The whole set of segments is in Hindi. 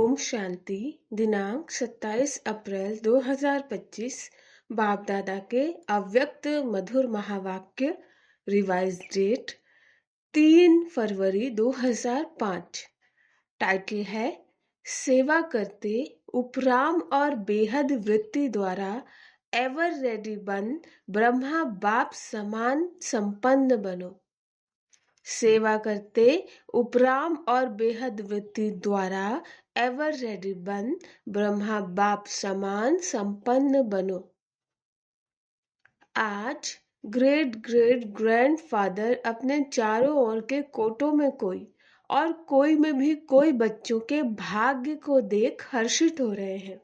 ओम शांति। दिनांक 27 अप्रैल 2025। बाप दादा के अव्यक्त मधुर महावाक्य। रिवाइज डेट 3 फरवरी 2005। टाइटल है सेवा करते उपराम और बेहद वृत्ति द्वारा एवर रेडी बन ब्रह्मा बाप समान संपन्न बनो। सेवा करते उपराम और बेहद वृत्ति द्वारा एवर रेडी बन ब्रह्मा बाप समान संपन्न बनो। आज ग्रेट ग्रेट ग्रैंडफादर अपने चारों ओर के कोटों में कोई में भी कोई बच्चों के भाग्य को देख हर्षित हो रहे हैं।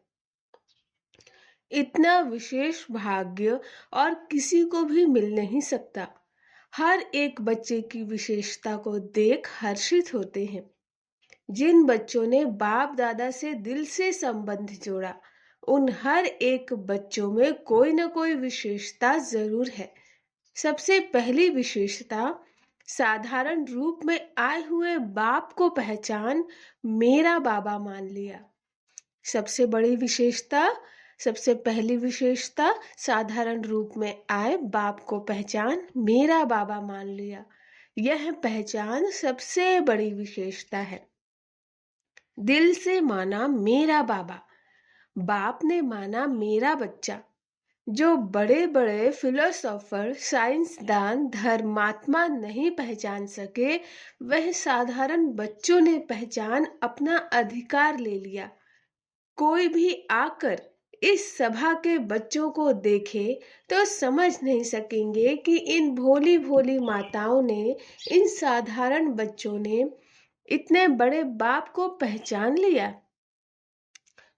इतना विशेष भाग्य और किसी को भी मिल नहीं सकता। हर एक बच्चे की विशेषता को देख हर्षित होते हैं। जिन बच्चों ने बाप दादा से दिल से संबंध जोड़ा, उन हर एक बच्चों में कोई न कोई विशेषता जरूर है। सबसे पहली विशेषता, साधारण रूप में आए हुए बाप को पहचान मेरा बाबा मान लिया। सबसे पहली विशेषता, साधारण रूप में आए बाप को पहचान मेरा बाबा मान लिया। यह पहचान सबसे बड़ी विशेषता है। दिल से माना मेरा बाबा, बाप ने माना मेरा बच्चा। जो बड़े बड़े फिलोसोफर, साइंसदान, धर्मात्मा नहीं पहचान सके, वह साधारण बच्चों ने पहचान अपना अधिकार ले लिया। कोई भी आकर इस सभा के बच्चों को देखे तो समझ नहीं सकेंगे कि इन भोली भोली माताओं ने, इन साधारण बच्चों ने इतने बड़े बाप को पहचान लिया।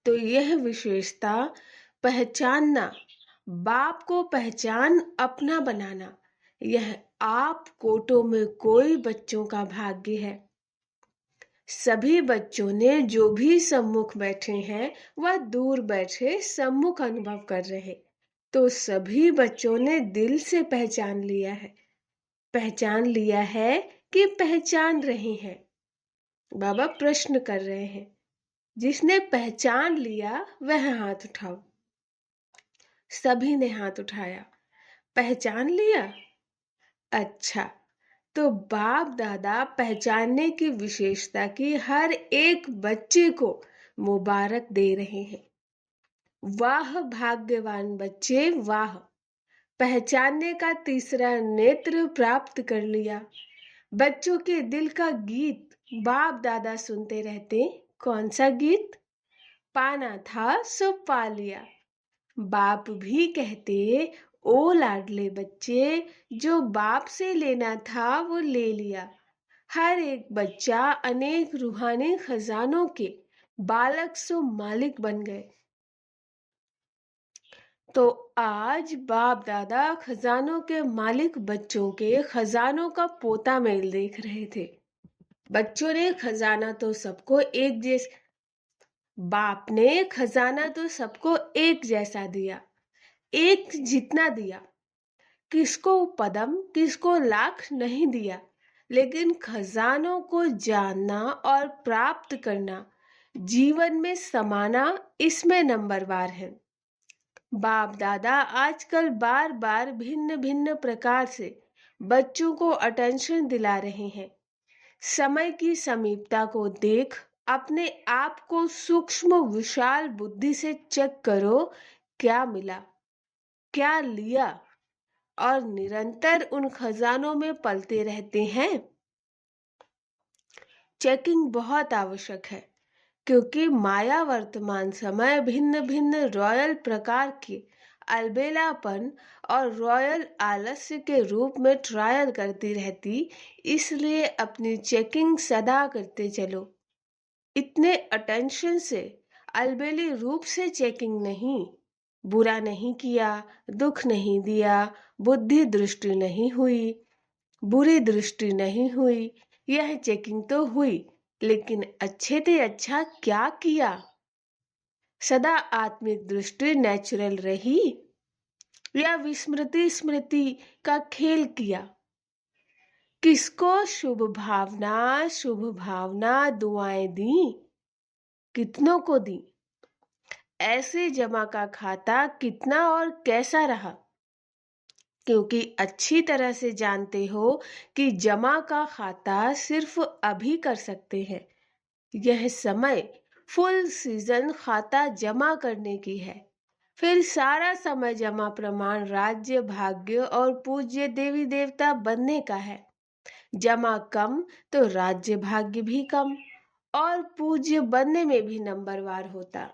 तो यह विशेषता, पहचानना, बाप को पहचान अपना बनाना, यह आप कोटों में कोई बच्चों का भाग्य है। सभी बच्चों ने जो भी सम्मुख बैठे हैं वह दूर बैठे सम्मुख अनुभव कर रहे, तो सभी बच्चों ने दिल से पहचान लिया है कि पहचान रहे हैं। बाबा प्रश्न कर रहे हैं, जिसने पहचान लिया वह हाथ उठाओ। सभी ने हाथ उठाया। पहचान लिया? अच्छा, तो बाप दादा पहचानने की विशेषता की हर एक बच्चे को मुबारक दे रहे हैं। वाह भाग्यवान बच्चे, वाह! पहचानने का तीसरा नेत्र प्राप्त कर लिया। बच्चों के दिल का गीत बाप दादा सुनते रहते। कौन सा गीत? पाना था सो पा लिया। बाप भी कहते, ओ लाडले बच्चे, जो बाप से लेना था वो ले लिया। हर एक बच्चा अनेक रूहानी खजानों के बालक सो मालिक बन गए। तो आज बाप दादा खजानों के मालिक बच्चों के खजानों का पोता मेल देख रहे थे। बच्चों ने खजाना तो सबको एक जैसा, बाप ने खजाना तो सबको एक जैसा दिया, एक जितना दिया। किसको पदम, किसको लाख नहीं दिया, लेकिन खजानों को जानना और प्राप्त करना, जीवन में समाना, इसमें नंबरवार है। बाप दादा आजकल बार बार भिन्न भिन्न प्रकार से बच्चों को अटेंशन दिला रहे हैं। समय की समीपता को देख अपने आप को सूक्ष्म विशाल बुद्धि से चेक करो, क्या मिला, क्या लिया, और निरंतर उन खजानों में पलते रहते हैं। चेकिंग बहुत आवश्यक है, क्योंकि माया वर्तमान समय भिन्न भिन्न रॉयल प्रकार के अलबेलापन और रॉयल आलस्य के रूप में ट्रायल करती रहती। इसलिए अपनी चेकिंग सदा करते चलो। इतने अटेंशन से, अलबेली रूप से चेकिंग नहीं। बुरा नहीं किया, दुख नहीं दिया, बुद्धि दृष्टि नहीं हुई, बुरी दृष्टि नहीं हुई, यह चेकिंग तो हुई, लेकिन अच्छे से अच्छा क्या किया? सदा आत्मिक दृष्टि नेचुरल रही या विस्मृति स्मृति का खेल किया? किसको शुभ भावना दुआएं दी? कितनों को दी? ऐसे जमा का खाता कितना और कैसा रहा? क्योंकि अच्छी तरह से जानते हो कि जमा का खाता सिर्फ अभी कर सकते हैं। यह समय फुल सीजन खाता जमा करने की है। फिर सारा समय जमा प्रमाण राज्य भाग्य और पूज्य देवी देवता बनने का है। जमा कम तो राज्य भाग्य भी कम और पूज्य बनने में भी नंबरवार होता।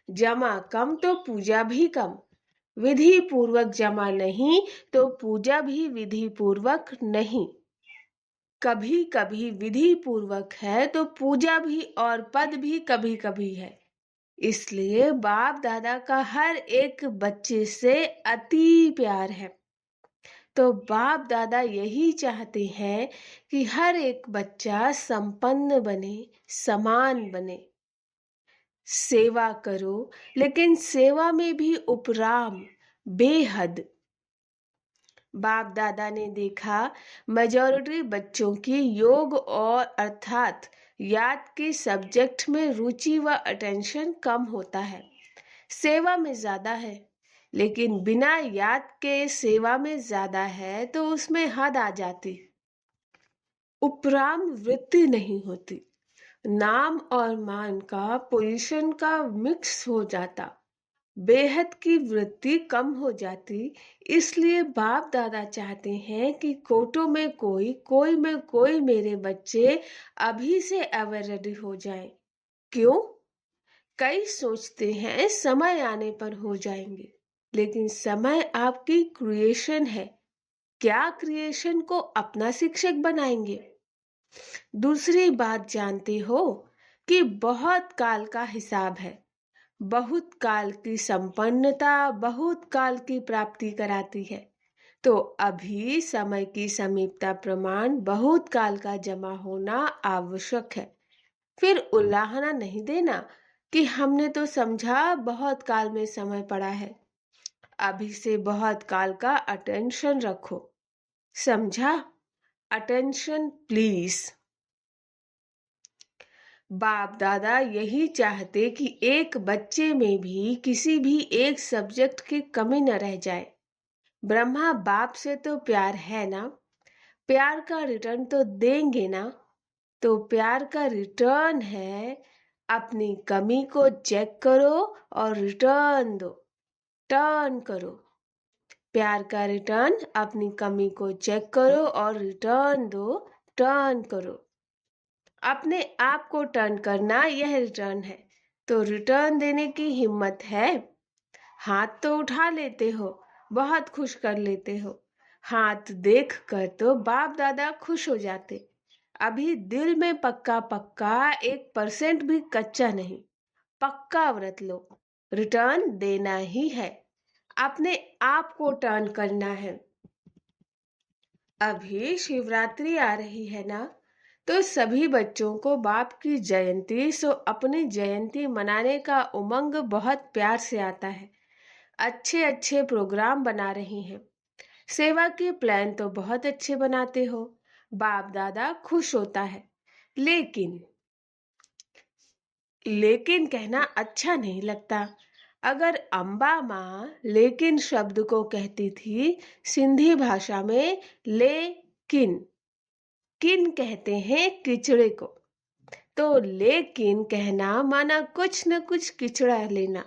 जमा कम तो पूजा भी कम। विधि पूर्वक जमा नहीं तो पूजा भी विधि पूर्वक नहीं। कभी कभी विधि पूर्वक है तो पूजा भी और पद भी कभी कभी है। इसलिए बाप दादा का हर एक बच्चे से अति प्यार है। तो बाप दादा यही चाहते हैं कि हर एक बच्चा संपन्न बने, समान बने। सेवा करो, लेकिन सेवा में भी उपराम, बेहद। बाप दादा ने देखा मेजॉरिटी बच्चों की योग और अर्थात याद के सब्जेक्ट में रुचि व अटेंशन कम होता है, सेवा में ज्यादा है। लेकिन बिना याद के सेवा में ज्यादा है तो उसमें हद आ जाती, उपराम वृत्ति नहीं होती, नाम और मान का पोजीशन का मिक्स हो जाता, बेहद की वृत्ति कम हो जाती। इसलिए बाप दादा चाहते हैं कि कोटो में कोई, कोई में कोई मेरे बच्चे अभी से एवर रेडी हो जाएं। क्यों? कई सोचते हैं समय आने पर हो जाएंगे, लेकिन समय आपकी क्रिएशन है। क्या क्रिएशन को अपना शिक्षक बनाएंगे? दूसरी बात जानते हो कि बहुत काल का हिसाब है। बहुत काल की संपन्नता बहुत काल की प्राप्ति कराती है। तो अभी समय की समीपता प्रमाण बहुत काल का जमा होना आवश्यक है। फिर उल्लाहना नहीं देना कि हमने तो समझा बहुत काल में समय पड़ा है। अभी से बहुत काल का अटेंशन रखो, समझा? Attention please. बाप दादा यही चाहते कि एक बच्चे में भी किसी भी एक सब्जेक्ट की कमी न रह जाए। ब्रह्मा बाप से तो प्यार है ना, प्यार का रिटर्न तो देंगे ना। तो प्यार का रिटर्न है अपनी कमी को चेक करो और रिटर्न दो, टर्न करो। प्यार का रिटर्न अपनी कमी को चेक करो और रिटर्न दो, टर्न करो। अपने आप को टर्न करना यह रिटर्न है। तो रिटर्न देने की हिम्मत है? हाथ तो उठा लेते हो, बहुत खुश कर लेते हो। हाथ देख कर तो बाप दादा खुश हो जाते। अभी दिल में पक्का पक्का 1% भी कच्चा नहीं, पक्का व्रत लो, रिटर्न देना ही है, अपने आप को टर्न करना है। अभी शिवरात्रि आ रही है ना, तो सभी बच्चों को बाप की जयंती सो अपनी जयंती मनाने का उमंग बहुत प्यार से आता है। अच्छे अच्छे प्रोग्राम बना रही हैं। सेवा के प्लान तो बहुत अच्छे बनाते हो, बाप दादा खुश होता है। लेकिन लेकिन कहना अच्छा नहीं लगता। अगर अम्बा माँ लेकिन शब्द को कहती थी सिंधी भाषा में लेकिन, किन कहते हैं किचड़े को, तो लेकिन कहना माना कुछ न कुछ किचड़ा लेना।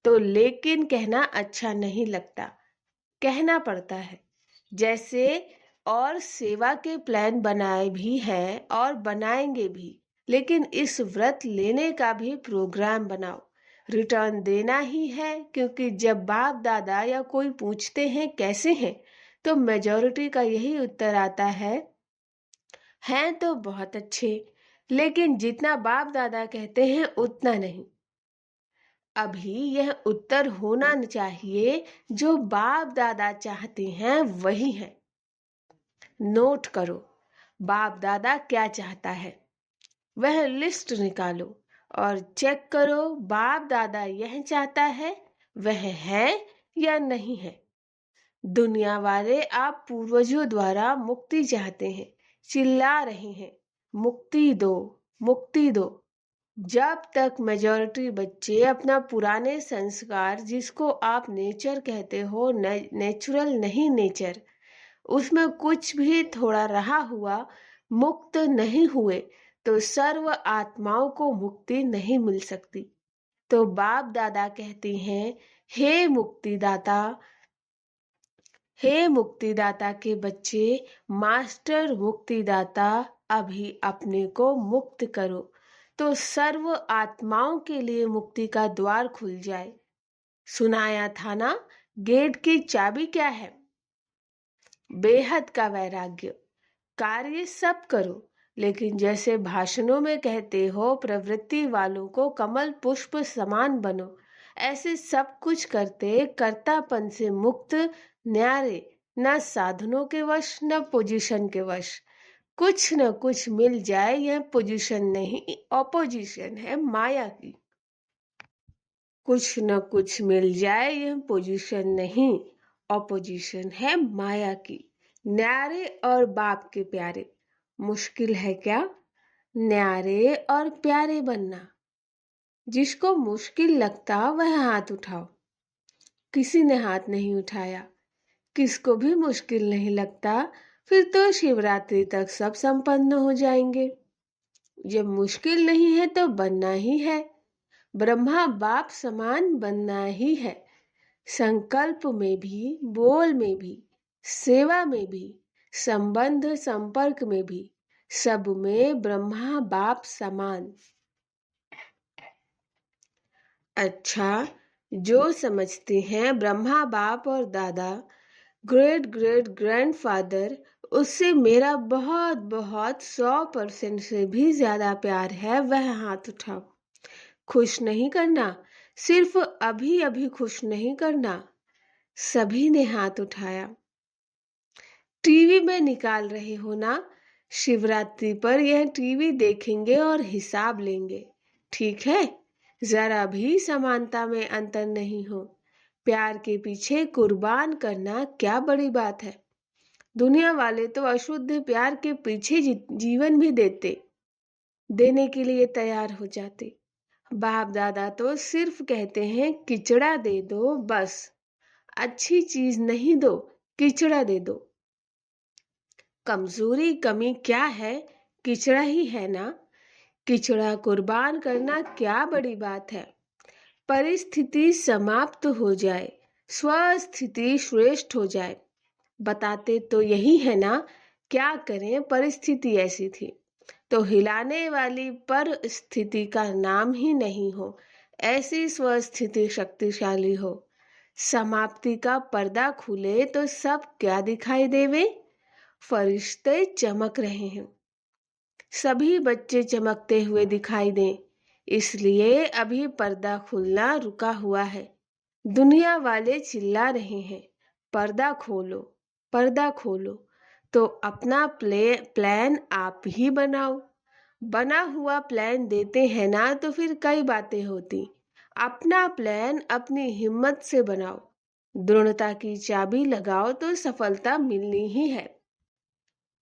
तो लेकिन कहना अच्छा नहीं लगता, कहना पड़ता है। जैसे और सेवा के प्लान बनाए भी हैं और बनाएंगे भी, लेकिन इस व्रत लेने का भी प्रोग्राम बनाओ। रिटर्न देना ही है, क्योंकि जब बाप दादा या कोई पूछते हैं कैसे हैं, तो मेजॉरिटी का यही उत्तर आता है तो बहुत अच्छे, लेकिन जितना बाप दादा कहते हैं उतना नहीं। अभी यह उत्तर होना चाहिए जो बाप दादा चाहते हैं वही है। नोट करो बाप दादा क्या चाहता है, वह लिस्ट निकालो और चेक करो बाप दादा यह चाहता है वह है या नहीं है। दुनिया वाले आप पूर्वजों द्वारा मुक्ति चाहते हैं, चिल्ला रहे हैं मुक्ति दो, मुक्ति दो। जब तक मेजॉरिटी बच्चे अपना पुराने संस्कार, जिसको आप नेचर कहते हो, नेचुरल नहीं नेचर, उसमें कुछ भी थोड़ा रहा हुआ मुक्त नहीं हुए, तो सर्व आत्माओं को मुक्ति नहीं मिल सकती। तो बाप दादा कहते हैं, हे मुक्तिदाता, हे मुक्तिदाता के बच्चे, मास्टर मुक्तिदाता, अभी अपने को मुक्त करो, तो सर्व आत्माओं के लिए मुक्ति का द्वार खुल जाए। सुनाया था ना, गेट की चाबी क्या है? बेहद का वैराग्य। कार्य सब करो, लेकिन जैसे भाषणों में कहते हो, प्रवृत्ति वालों को कमल पुष्प समान बनो, ऐसे सब कुछ करते कर्तापन से मुक्त, न्यारे, न साधनों के वश न पोजीशन के वश। कुछ न कुछ मिल जाए, यह पोजीशन नहीं, ऑपोजिशन है माया की। कुछ न कुछ मिल जाए, यह पोजीशन नहीं, ऑपोजिशन है माया की। न्यारे और बाप के प्यारे, मुश्किल है क्या न्यारे और प्यारे बनना? जिसको मुश्किल लगता वह हाथ उठाओ। किसी ने हाथ नहीं उठाया। किसको भी मुश्किल नहीं लगता, फिर तो शिवरात्रि तक सब संपन्न हो जाएंगे। जब मुश्किल नहीं है तो बनना ही है, ब्रह्मा बाप समान बनना ही है। संकल्प में भी, बोल में भी, सेवा में भी, संबंध संपर्क में भी, सब में ब्रह्मा बाप समान। अच्छा, जो समझते हैं ब्रह्मा बाप और दादा, ग्रेट ग्रेट ग्रैंडफादर, उससे मेरा बहुत बहुत 100% से भी ज्यादा प्यार है, वह हाथ उठाओ। खुश नहीं करना, सिर्फ अभी अभी खुश नहीं करना। सभी ने हाथ उठाया। टीवी में निकाल रहे हो ना, शिवरात्रि पर यह टीवी देखेंगे और हिसाब लेंगे, ठीक है? जरा भी समानता में अंतर नहीं हो। प्यार के पीछे कुर्बान करना क्या बड़ी बात है? दुनिया वाले तो अशुद्ध प्यार के पीछे जीवन भी देने के लिए तैयार हो जाते। बाप दादा तो सिर्फ कहते हैं किचड़ा दे दो बस, अच्छी चीज नहीं दो, किचड़ा दे दो। कमजोरी कमी क्या है? किचड़ा ही है ना। किचड़ा कुर्बान करना क्या बड़ी बात है? परिस्थिति समाप्त हो जाए, स्वस्थिति श्रेष्ठ हो जाए, बताते तो यही है ना। क्या करें, परिस्थिति ऐसी थी तो हिलाने वाली परिस्थिति का नाम ही नहीं हो, ऐसी स्वस्थिति शक्तिशाली हो। समाप्ति का पर्दा खुले तो सब क्या दिखाई देवे? फरिश्ते चमक रहे हैं, सभी बच्चे चमकते हुए दिखाई दें, इसलिए अभी पर्दा खुलना रुका हुआ है। दुनिया वाले चिल्ला रहे हैं, पर्दा खोलो, पर्दा खोलो। तो अपना प्लान आप ही बनाओ। बना हुआ प्लान देते हैं ना तो फिर कई बातें होती। अपना प्लान अपनी हिम्मत से बनाओ, दृढ़ता की चाबी लगाओ तो सफलता मिलनी ही है।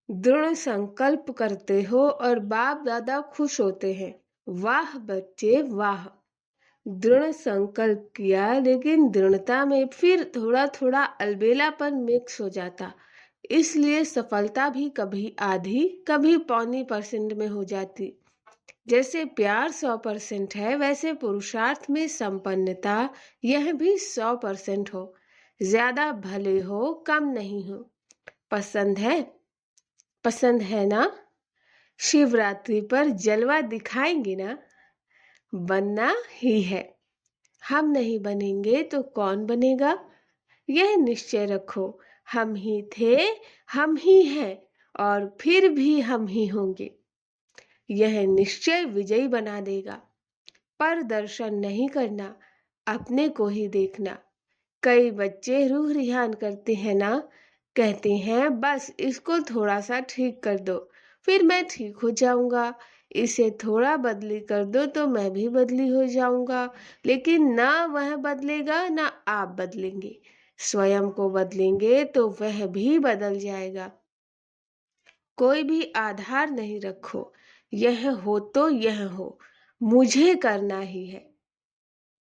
दृढ़ संकल्प करते हो और बाप दादा खुश होते हैं। वाह बच्चे वाह, दृढ़ संकल्प किया, लेकिन दृढ़ता में फिर थोड़ा थोड़ा अलबेलापन मिक्स हो जाता, इसलिए सफलता भी कभी आधी कभी 0.25% में हो जाती। जैसे प्यार 100% है, वैसे पुरुषार्थ में संपन्नता यह भी 100% हो। ज्यादा भले हो, कम नहीं हो। पसंद है? पसंद है ना? शिवरात्रि पर जलवा दिखाएंगे ना? बनना ही है। हम नहीं बनेंगे तो कौन बनेगा? यह निश्चय रखो, हम ही थे, हम ही हैं और फिर भी हम ही होंगे। यह निश्चय विजयी बना देगा। पर दर्शन नहीं करना, अपने को ही देखना। कई बच्चे रूह रिहान करते हैं ना, कहते हैं बस इसको थोड़ा सा ठीक कर दो, फिर मैं ठीक हो जाऊंगा। इसे थोड़ा बदली कर दो तो मैं भी बदली हो जाऊंगा। लेकिन ना वह बदलेगा ना आप बदलेंगे। स्वयं को बदलेंगे तो वह भी बदल जाएगा। कोई भी आधार नहीं रखो, यह हो तो यह हो, मुझे करना ही है।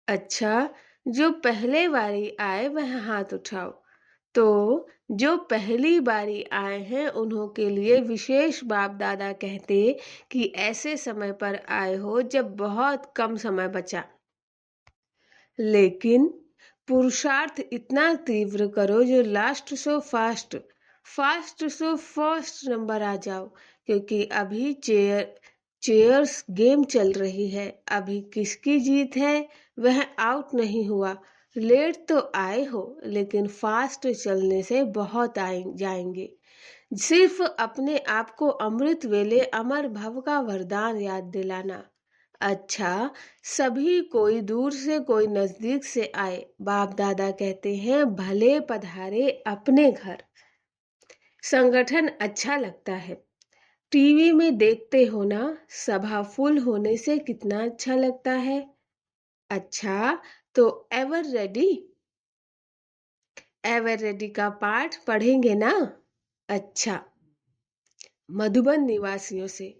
अच्छा, जो पहले बारी आए वह हाथ उठाओ। तो जो पहली बारी आए हैं उन्हों के लिए विशेष बाप दादा कहते कि ऐसे समय पर आए हो जब बहुत कम समय बचा, लेकिन पुरुषार्थ इतना तीव्र करो जो last so fast, fast so first number आ जाओ, क्योंकि अभी चेयर्स गेम चल रही है। अभी किसकी जीत है वह आउट नहीं हुआ। लेट तो आए हो लेकिन फास्ट चलने से बहुत आए जाएंगे। सिर्फ अपने आप को अमृत वेले अमर भव का वरदान याद दिलाना। अच्छा, सभी कोई दूर से कोई नजदीक से आए, बाप दादा कहते हैं भले पधारे अपने घर। संगठन अच्छा लगता है। टीवी में देखते हो ना, सभा फुल होने से कितना अच्छा लगता है। अच्छा, तो एवर रेडी, एवर रेडी का पाठ पढ़ेंगे ना। अच्छा, मधुबन निवासियों से,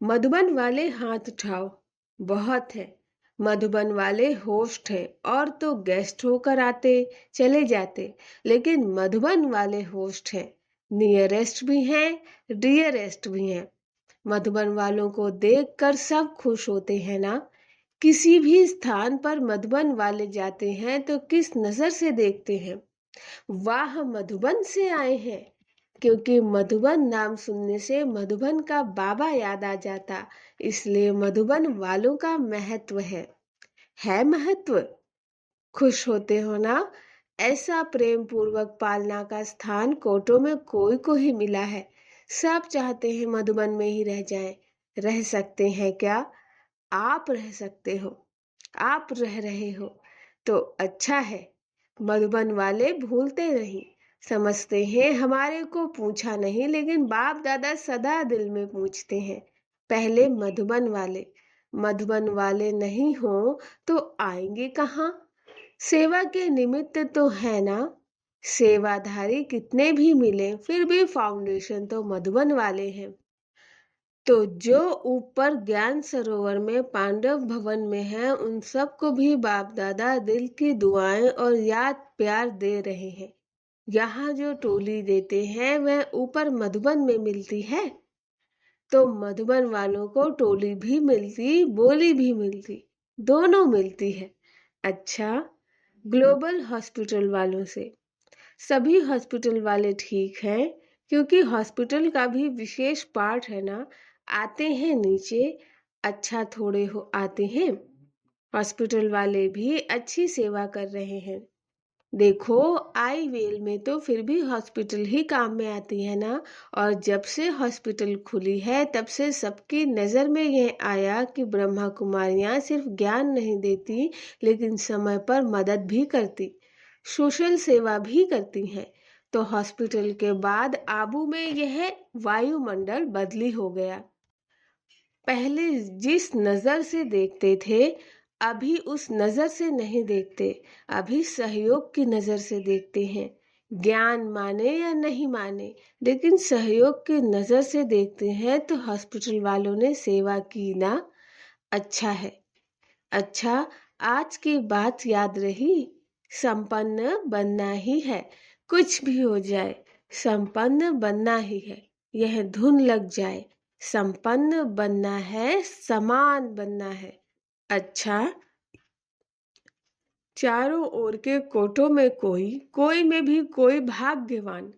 मधुबन वाले हाथ उठाओ। बहुत है। मधुबन वाले होस्ट है और तो गेस्ट होकर आते चले जाते, लेकिन मधुबन वाले होस्ट है। नियरेस्ट भी हैं, डियरेस्ट भी हैं। मधुबन वालों को देखकर सब खुश होते हैं ना। किसी भी स्थान पर मधुबन वाले जाते हैं तो किस नजर से देखते हैं? वाह, मधुबन से आए हैं। क्योंकि मधुबन नाम सुनने से मधुबन का बाबा याद आ जाता, इसलिए मधुबन वालों का महत्व है महत्व। खुश होते हो ना। ऐसा प्रेम पूर्वक पालना का स्थान कोटों में कोई को ही मिला है। सब चाहते हैं मधुबन में ही रह जाएं। रह सकते हैं क्या? आप रह सकते हो। आप रह रहे हो तो अच्छा है। मधुबन वाले भूलते नहीं, समझते हैं हमारे को पूछा नहीं, लेकिन बाप दादा सदा दिल में पूछते हैं। पहले मधुबन वाले नहीं हो तो आएंगे कहाँ? सेवा के निमित्त तो है ना। सेवाधारी कितने भी मिले फिर भी फाउंडेशन तो मधुबन वाले हैं। तो जो ऊपर ज्ञान सरोवर में पांडव भवन में है उन सबको भी बाप दादा दिल की दुआएं और याद प्यार दे रहे हैं। यहाँ जो टोली देते हैं वह ऊपर मधुबन में मिलती है, तो मधुबन वालों को टोली भी मिलती, बोली भी मिलती, दोनों मिलती है। अच्छा, ग्लोबल हॉस्पिटल वालों से, सभी हॉस्पिटल वाले ठीक हैं, क्योंकि हॉस्पिटल का भी विशेष पार्ट है ना। आते हैं नीचे, अच्छा थोड़े हो आते हैं। हॉस्पिटल वाले भी अच्छी सेवा कर रहे हैं। देखो, आई वेल में तो फिर भी हॉस्पिटल ही काम में आती है ना। और जब से हॉस्पिटल खुली है तब से सबकी नज़र में यह आया कि ब्रह्मा कुमारियाँ सिर्फ ज्ञान नहीं देती, लेकिन समय पर मदद भी करती, सोशल सेवा भी करती हैं। तो हॉस्पिटल के बाद आबू में यह वायुमंडल बदली हो गया। पहले जिस नजर से देखते थे अभी उस नजर से नहीं देखते। अभी सहयोग की नजर से देखते हैं। ज्ञान माने या नहीं माने, लेकिन सहयोग की नजर से देखते हैं। तो हॉस्पिटल वालों ने सेवा की ना। अच्छा है। अच्छा, आज की बात याद रही। संपन्न बनना ही है, कुछ भी हो जाए संपन्न बनना ही है। यह धुन लग जाए, संपन्न बनना है, समान बनना है। अच्छा, चारों ओर के कोटों में कोई में भी कोई भाग्यवान।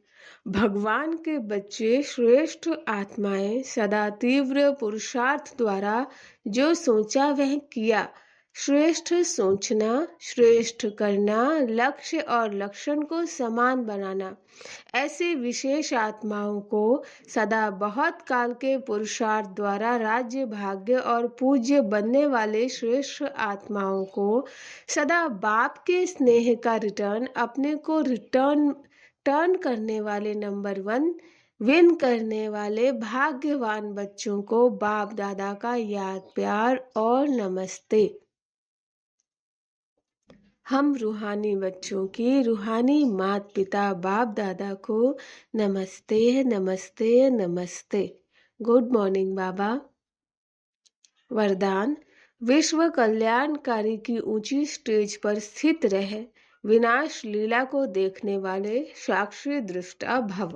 भगवान के बच्चे श्रेष्ठ आत्माएं सदा तीव्र पुरुषार्थ द्वारा जो सोचा वह किया। श्रेष्ठ सोचना, श्रेष्ठ करना, लक्ष्य और लक्षण को समान बनाना। ऐसे विशेष आत्माओं को सदा बहुत काल के पुरुषार्थ द्वारा राज्य, भाग्य और पूज्य बनने वाले श्रेष्ठ आत्माओं को सदा बाप के स्नेह का रिटर्न, अपने को टर्न करने वाले नंबर 1 विन करने वाले भाग्यवान बच्चों को बाप दादा का याद प्यार और नमस्ते। हम रूहानी बच्चों की रूहानी माता पिता बाप दादा को नमस्ते नमस्ते नमस्ते। गुड मॉर्निंग बाबा। वरदान, विश्व कल्याणकारी की ऊंची स्टेज पर स्थित रहे, विनाश लीला को देखने वाले साक्षी दृष्टा भव।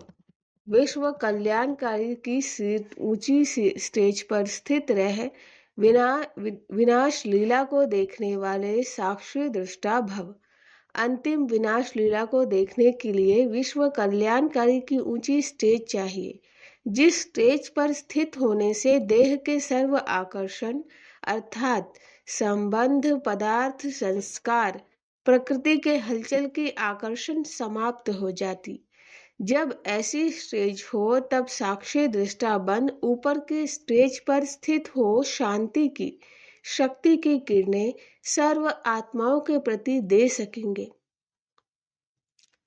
विश्व कल्याणकारी की ऊंची स्टेज पर स्थित रहे, विनाश लीला को देखने वाले साक्षी दृष्टा भव। अंतिम विनाश लीला को देखने के लिए विश्व कल्याणकारी की ऊंची स्टेज चाहिए, जिस स्टेज पर स्थित होने से देह के सर्व आकर्षण अर्थात संबंध, पदार्थ, संस्कार, प्रकृति के हलचल की आकर्षण समाप्त हो जाती। जब ऐसी स्टेज हो तब साक्षी दृष्टा बन ऊपर के स्टेज पर स्थित हो शांति की, शक्ति की किरणें सर्व आत्माओं के प्रति दे सकेंगे।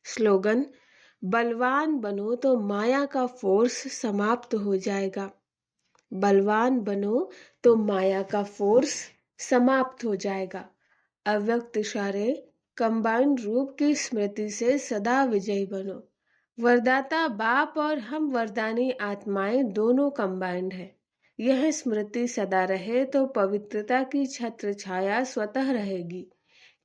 स्लोगन: बलवान बनो तो माया का फोर्स समाप्त हो जाएगा। बलवान बनो तो माया का फोर्स समाप्त हो जाएगा। अव्यक्त इशारे कंबाइंड रूप की स्मृति से सदा विजयी बनो। वरदाता बाप और हम वरदानी आत्माएं दोनों कंबाइंड है। यह स्मृति सदा रहे तो पवित्रता की छत्र छाया स्वतः रहेगी,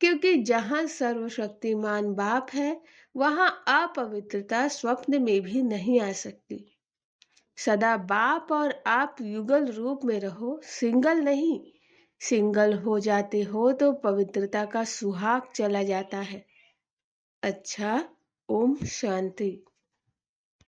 क्योंकि जहाँ सर्वशक्तिमान बाप है वहाँ अपवित्रता स्वप्न में भी नहीं आ सकती। सदा बाप और आप युगल रूप में रहो, सिंगल नहीं। सिंगल हो जाते हो तो पवित्रता का सुहाग चला जाता है। अच्छा, ओम शांति।